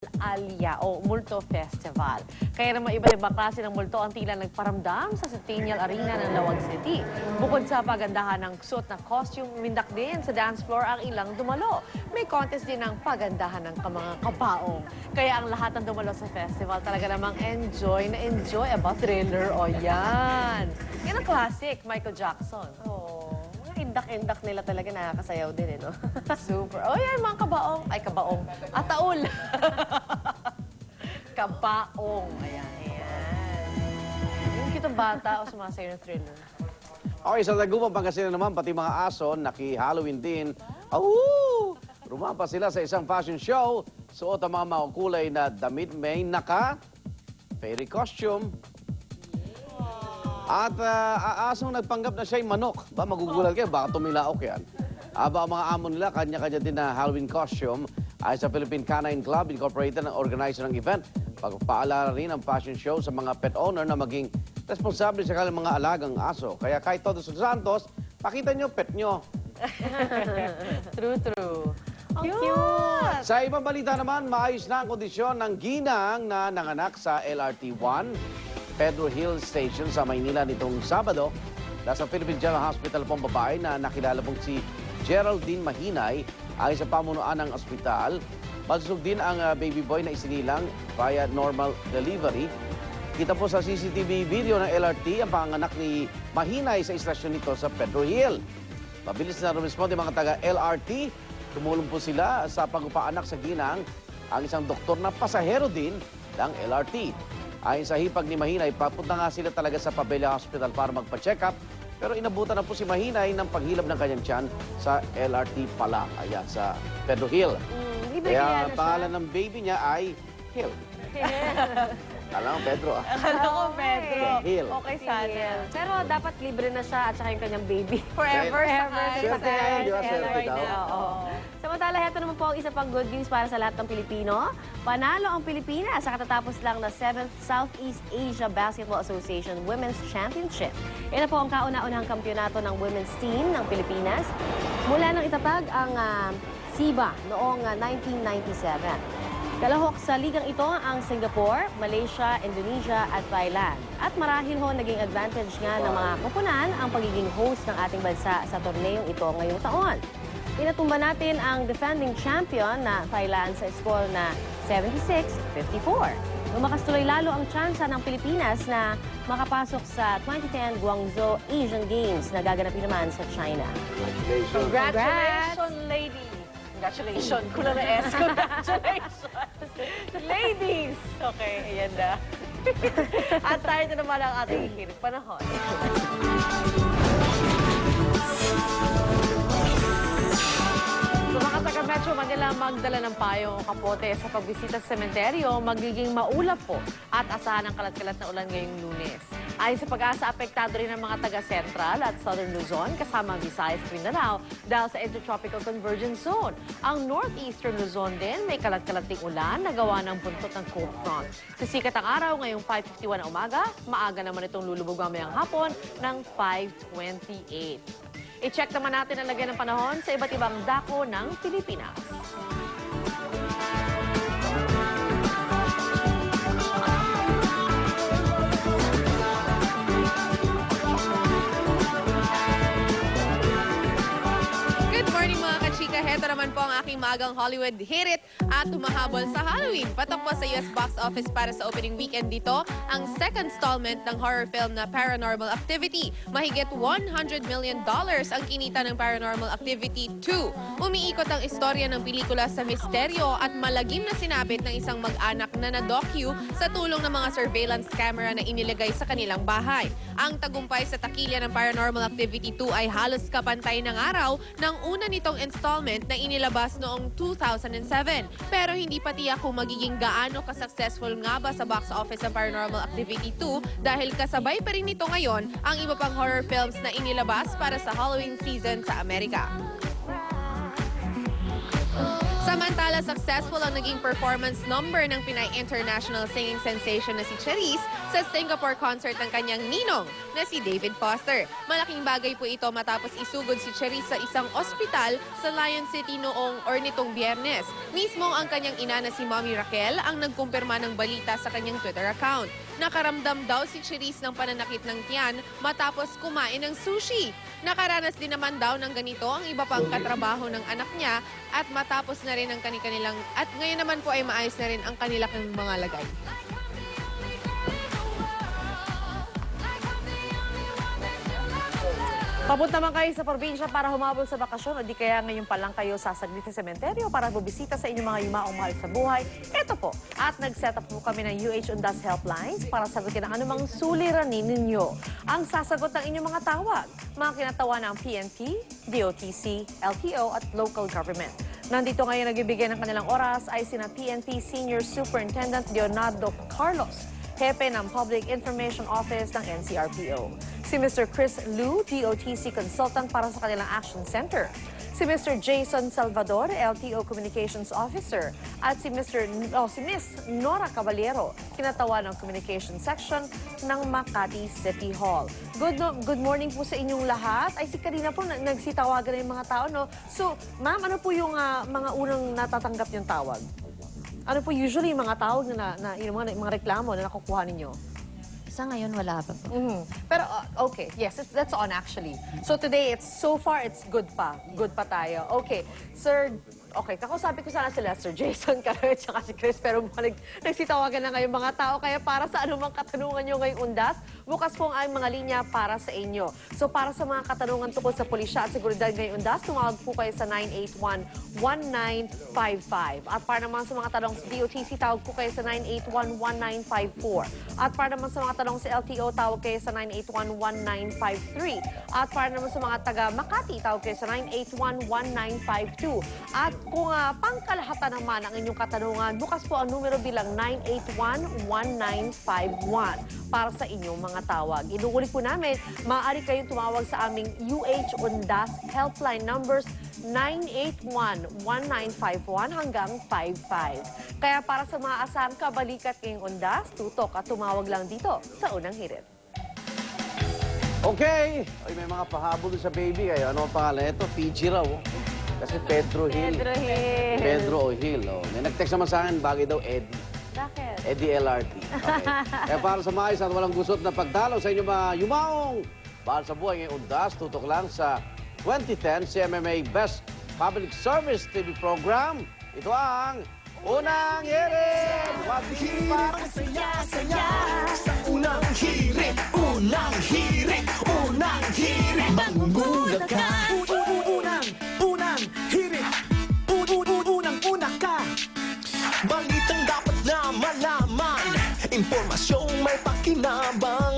Alia o Multo Festival. Kaya naman iba-ibang klase ng multo ang tila nagparamdam sa Centennial Arena ng Lawag City. Bukod sa pagandahan ng suot na costume, umindak din sa dance floor ang ilang dumalo. May contest din ng pagandahan ng mga kabaong. Kaya ang lahat ng dumalo sa festival talaga namang enjoy na enjoy. Aba, thriller, o yan. Yan ang classic, Michael Jackson. Indak-indak nila talaga, nakakasayaw din, no? Super. Oh, yan, mga kabaong. Ay, kabaong. Ataul. Kabaong. Ayan. Yung kitang bata o sumasayo ng thriller. Okay, sa Tagumang Pangasinan naman, pati mga aso, naki-Halloween din. Ahoo! Rumampa sila sa isang fashion show. Suot ang mga makukulay na damit, may fairy costume. At asong nagpanggap na siya'y manok. Ba, magugulat kayo, baka tumilaok yan. Aba, ang mga amo nila, kanya-kanya din na Halloween costume ay sa Philippine Canine Club Incorporated ang organizer ng event. Pagpaalala rin ang fashion show sa mga pet owner na maging responsable sa kanilang mga alagang aso. Kaya kahit Todos los Santos, pakita nyo, pet nyo. True. Ang cute! Sa ibang balita naman, maayos na ang kondisyon ng ginang na nanganak sa LRT-1 Pedro Hill Station sa Maynila nitong Sabado. Nasa Philippine General Hospital pong babae na nakilala pong si Geraldine Mahinay ay sa pamunuan ng ospital. Masusog din ang baby boy na isinilang via normal delivery. Kita po sa CCTV video ng LRT ang panganak ni Mahinay sa istasyon nito sa Pedro Hill. Mabilis na rumisponde mga taga-LRT. Tumulong po sila sa pagpapaanak sa ginang ang isang doktor na pasahero din ng LRT. Ayon sa hipag ni Mahinay, papunta nga sila talaga sa Pabella Hospital para magpa-check up. Pero inabutan na po si Mahinay ng paghilab ng kanyang tiyan sa LRT pala. Ayan, sa Pedro Hill. Kaya ang pangalan ng baby niya ay Hill. Alam mo, Pedro. Akala ko, Pedro. Hill. Okay sana. Pero dapat libre na siya at saka yung kanyang baby. Forever sa Swerte nga yun, di ba? Swerte daw. Samantala, heto naman po ang isa pang good news para sa lahat ng Pilipino. Panalo ang Pilipinas sa katatapos lang na 7th Southeast Asia Basketball Association Women's Championship. Ito po ang kauna-unahang kampyonato ng women's team ng Pilipinas mula nang itatag ang SIBA noong 1997. Kalahok sa ligang ito ang Singapore, Malaysia, Indonesia at Thailand. At marahil ho naging advantage nga ng mga koponan ang pagiging host ng ating bansa sa torneyong ito ngayong taon. Pinatumba natin ang defending champion na Thailand sa score na 76-54. Lumakas tuloy lalo ang tsansa ng Pilipinas na makapasok sa 2010 Guangzhou Asian Games na gaganapin naman sa China. Congratulations, ladies! Congratulations. Kulang na S. Congratulations. Ladies! Okay, ayan na. At tayo na naman ang ating hirit panahon. Sa mga taga-Metro Manila, magdala ng payong o kapote sa pagbisita sa sementeryo, magiging maulap po at asahan ang kalat-kalat na ulan ngayong Lunes. Ayon sa Pag-asa, apektado rin ang mga taga-Central at Southern Luzon kasama Visayas, Mindanao dahil sa Intertropical Convergence Zone. Ang Northeastern Luzon din may kalat-kalat ding ulan na gawa ng buntot ng cold front. Sisikat ang araw ngayong 5:51 na umaga, maaga naman itong lulubog mamayang hapon ng 5:28. I-check naman natin ang lagay ng panahon sa iba't ibang dako ng Pilipinas. Good morning mga kachika. Heto naman po ang aking maagang Hollywood hirit at tumahabol sa Halloween. Patok po sa US box office para sa opening weekend dito ang second installment ng horror film na Paranormal Activity. Mahigit $100 million ang kinita ng Paranormal Activity 2. Umiikot ang istorya ng pelikula sa misteryo at malagim na sinapit ng isang mag-anak na na-docu sa tulong ng mga surveillance camera na inilagay sa kanilang bahay. Ang tagumpay sa takilya ng Paranormal Activity 2 ay halos kapantay ng araw ng una nitong installment na inilabas noong 2007. Pero hindi pa tiyak kung magiging gaano ka-successful nga ba sa box office ang Paranormal Activity 2 dahil kasabay pa rin nito ngayon ang iba pang horror films na inilabas para sa Halloween season sa Amerika. Samantala, Samantala, successful ang naging performance number ng Pinay International singing sensation na si Charisse sa Singapore concert ng kanyang ninong na si David Foster. Malaking bagay po ito matapos isugod si Charisse sa isang ospital sa Lion City nitong Biyernes. Mismo ang kanyang ina na si Mommy Raquel ang nagkumpirma ng balita sa kanyang Twitter account. Nakaramdam daw si Charisse ng pananakit ng tiyan matapos kumain ng sushi. Nakaranas din naman daw ng ganito ang iba pang katrabaho ng anak niya at matapos na rin ang kanilang at ngayon naman po ay maayos na rin ang kanilang mga lagay. Papunta man kayo sa probinsya para humabol sa bakasyon o di kaya ngayon pa lang kayo sasaglit sa sementeryo para bubisita sa inyong mga yumaong mahal sa buhay. Ito po. At nag-set up po kami ng UH Undas Helplines para sagutin ang anumang suliranin ninyo. Ang sasagot ng inyong mga tawag, mga kinatawa ng PNP, DOTC, LTO at local government. Nandito ngayon nagbibigay ng kanilang oras ay sina PNP Senior Superintendent Leonardo Carlos, Hepe ng Public Information Office ng NCRPO. Si Mr. Chris Liu, DOTC Consultant para sa kanilang Action Center. Si Mr. Jason Salvador, LTO Communications Officer. At si Miss Nora Caballero, kinatawa ng Communication Section ng Makati City Hall. Good morning po sa inyong lahat. Ay, si Karina po, nagsitawagan na yung mga tao, no? So, ma'am, ano po yung mga unang natatanggap yung tawag? Ano po usually yung mga tawag yung mga reklamo na nakukuha ninyo? Sa ngayon, wala pa po. Pero, okay. Yes, that's on actually. So today, so far, it's good pa. Good pa tayo. Okay. Sir, okay. Kakausapin ko sana sila, Sir Jason, Karoy, at saka si Chris. Pero nagsitawagan na ngayong mga tao. Kaya para sa anumang katanungan nyo ngayong undas, bukas po ang mga linya para sa inyo. So para sa mga katanungan tungkol sa pulisya at seguridad ngayong undas, tumawag po kayo sa 981-1955. At para naman sa mga tanong sa DOTC, tawag po kayo sa 981-1954. At para naman sa mga tanong sa LTO, tawag kayo sa 981-1953. At para naman sa mga taga Makati, tawag kayo sa 981-1952. At kung pangkalahatan naman ang inyong katanungan, bukas po ang numero bilang 981-1951 para sa inyong mga tawag. Inuulit po namin, maaari kayong tumawag sa aming UH Undas helpline numbers 981-1951 hanggang 55. Kaya para sa mga asang kabalikat ngayong Undas, tutok at tumawag lang dito sa Unang Hirit. Okay. Ay, may mga pahabol sa baby kayo. Ano ang pangalan ito? PG raw. Oh. Kasi Pedro Hill. Pedro Hill. Oh. May nag-text naman sa akin, bagay daw Eddie. Bakit? Eddie LRT. Okay. Kaya para sa maayos at walang gusot na pagdalo sa inyong mga yumaong bahal sa buhay ngayong Undas, tutok lang sa 2010 CMMA Best Public Service TV Program. Ito ang Unang Hirit! Wag-hirit! Saya-saya sa unang hirit, unang hirit, unang hirit. Mangungulat ka. Unang hirit, unang-una ka. Balitang dapat na malaman, impormasyong may pakinabang.